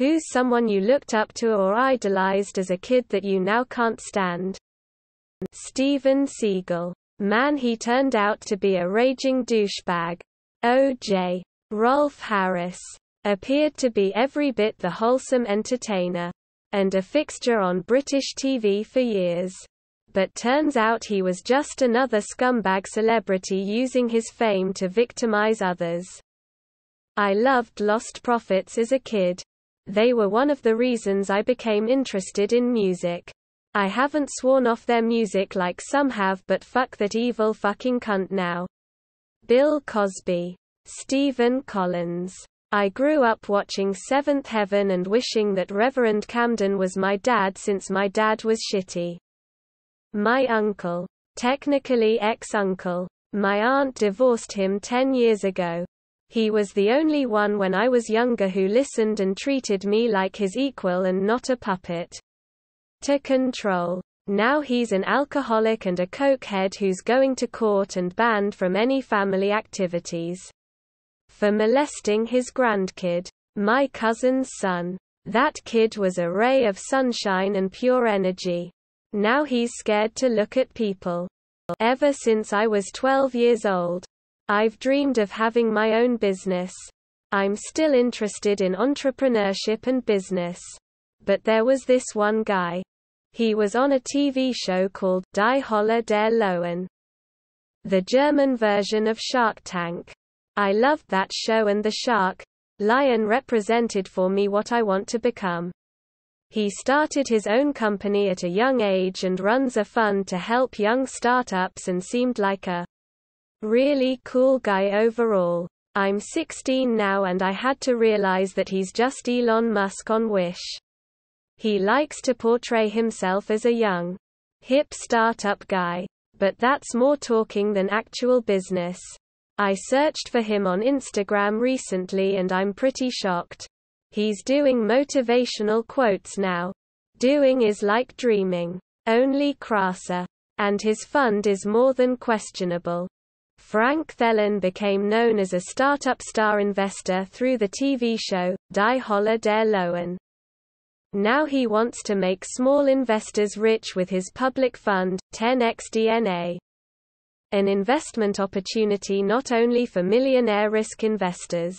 Who's someone you looked up to or idolized as a kid that you now can't stand? Steven Seagal. Man, he turned out to be a raging douchebag. O.J. Rolf Harris. Appeared to be every bit the wholesome entertainer. And a fixture on British TV for years. But turns out he was just another scumbag celebrity using his fame to victimize others. I loved Lost Prophets as a kid. They were one of the reasons I became interested in music. I haven't sworn off their music like some have, but fuck that evil fucking cunt now. Bill Cosby. Stephen Collins. I grew up watching Seventh Heaven and wishing that Reverend Camden was my dad since my dad was shitty. My uncle. Technically ex-uncle. My aunt divorced him 10 years ago. He was the only one when I was younger who listened and treated me like his equal and not a puppet to control. Now he's an alcoholic and a cokehead who's going to court and banned from any family activities for molesting his grandkid, my cousin's son. That kid was a ray of sunshine and pure energy. Now he's scared to look at people. Ever since I was 12 years old, I've dreamed of having my own business. I'm still interested in entrepreneurship and business. But there was this one guy. He was on a TV show called Die Holler der Löwen, the German version of Shark Tank. I loved that show, and the shark, lion, represented for me what I want to become. He started his own company at a young age and runs a fund to help young startups and seemed like a really cool guy overall. I'm 16 now and I had to realize that he's just Elon Musk on Wish. He likes to portray himself as a young, hip startup guy. But that's more talking than actual business. I searched for him on Instagram recently and I'm pretty shocked. He's doing motivational quotes now. Doing is like dreaming, only crasser. And his fund is more than questionable. Frank Thelen became known as a startup star investor through the TV show, Die Holler der Löwen. Now he wants to make small investors rich with his public fund, 10x DNA. An investment opportunity not only for millionaire risk investors,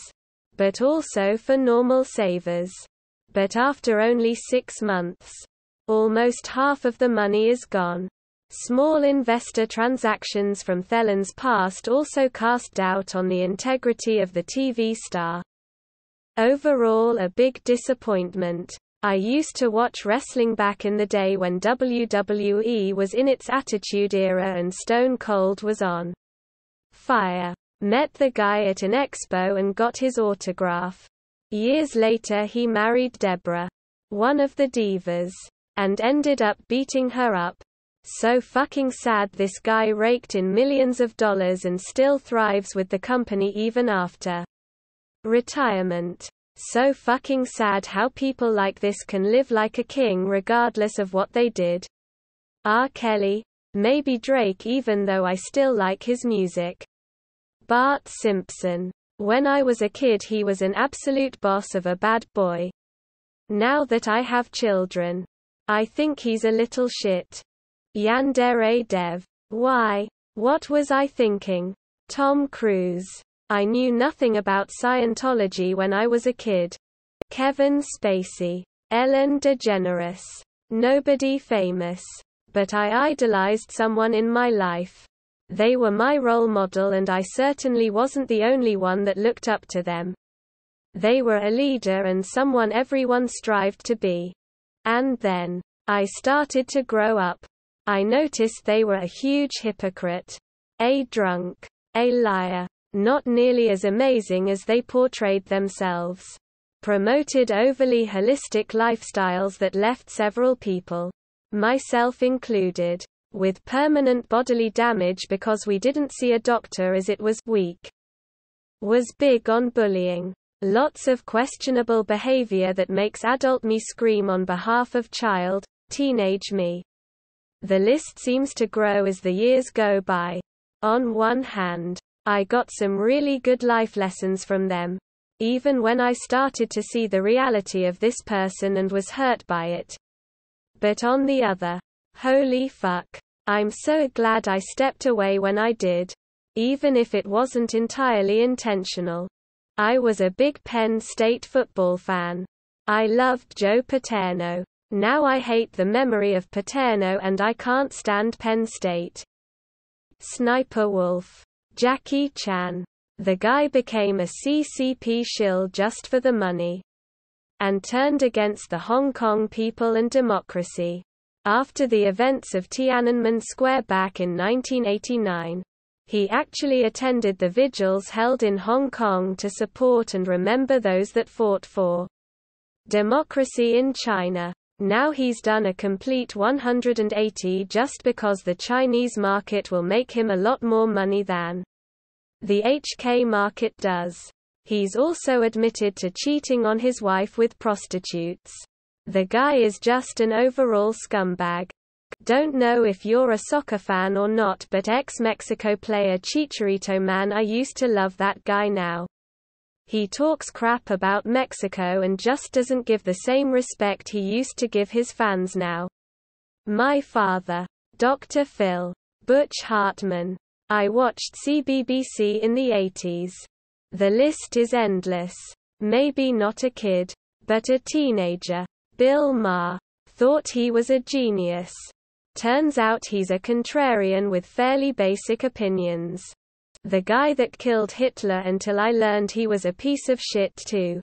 but also for normal savers. But after only 6 months, almost half of the money is gone. Small investor transactions from Thelen's past also cast doubt on the integrity of the TV star. Overall, a big disappointment. I used to watch wrestling back in the day when WWE was in its Attitude Era and Stone Cold was on fire. Met the guy at an expo and got his autograph. Years later he married Deborah, one of the divas, and ended up beating her up. So fucking sad. This guy raked in millions of dollars and still thrives with the company even after retirement. So fucking sad how people like this can live like a king regardless of what they did. R. Kelly, maybe Drake, even though I still like his music. Bart Simpson. When I was a kid he was an absolute boss of a bad boy. Now that I have children, I think he's a little shit. Yandere Dev. Why? What was I thinking? Tom Cruise. I knew nothing about Scientology when I was a kid. Kevin Spacey. Ellen DeGeneres. Nobody famous. But I idolized someone in my life. They were my role model and I certainly wasn't the only one that looked up to them. They were a leader and someone everyone strived to be. And then I started to grow up. I noticed they were a huge hypocrite. A drunk. A liar. Not nearly as amazing as they portrayed themselves. Promoted overly holistic lifestyles that left several people, myself included, with permanent bodily damage because we didn't see a doctor as it was weak. Was big on bullying. Lots of questionable behavior that makes adult me scream on behalf of teenage me. The list seems to grow as the years go by. On one hand, I got some really good life lessons from them. even when I started to see the reality of this person and was hurt by it. But on the other, holy fuck. I'm so glad I stepped away when I did. Even if it wasn't entirely intentional. I was a big Penn State football fan. I loved Joe Paterno. Now I hate the memory of Paterno and I can't stand Penn State. Sniper Wolf. Jackie Chan. The guy became a CCP shill just for the money. And turned against the Hong Kong people and democracy. After the events of Tiananmen Square back in 1989. He actually attended the vigils held in Hong Kong to support and remember those that fought for democracy in China. Now he's done a complete 180 just because the Chinese market will make him a lot more money than the HK market does. He's also admitted to cheating on his wife with prostitutes. The guy is just an overall scumbag. Don't know if you're a soccer fan or not, but ex-Mexico player Chicharito, man, I used to love that guy. Now he talks crap about Mexico and just doesn't give the same respect he used to give his fans now. My father. Dr. Phil. Butch Hartman. I watched CBBC in the 80s. The list is endless. Maybe not a kid, but a teenager. Bill Maher. Thought he was a genius. Turns out he's a contrarian with fairly basic opinions. The guy that killed Hitler until I learned he was a piece of shit too.